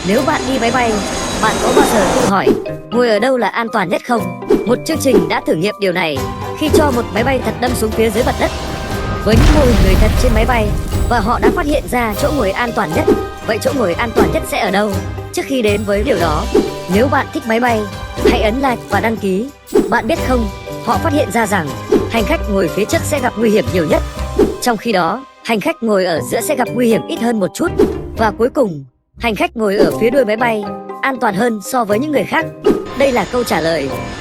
Nếu bạn đi máy bay, bạn có bao giờ tự hỏi ngồi ở đâu là an toàn nhất không? Một chương trình đã thử nghiệm điều này khi cho một máy bay thật đâm xuống phía dưới mặt đất với những mô hình người thật trên máy bay, và họ đã phát hiện ra chỗ ngồi an toàn nhất. Vậy chỗ ngồi an toàn nhất sẽ ở đâu? Trước khi đến với điều đó, nếu bạn thích máy bay, hãy ấn like và đăng ký. Bạn biết không, họ phát hiện ra rằng hành khách ngồi phía trước sẽ gặp nguy hiểm nhiều nhất, trong khi đó hành khách ngồi ở giữa sẽ gặp nguy hiểm ít hơn một chút. Và cuối cùng, hành khách ngồi ở phía đuôi máy bay an toàn hơn so với những người khác. Đây là câu trả lời.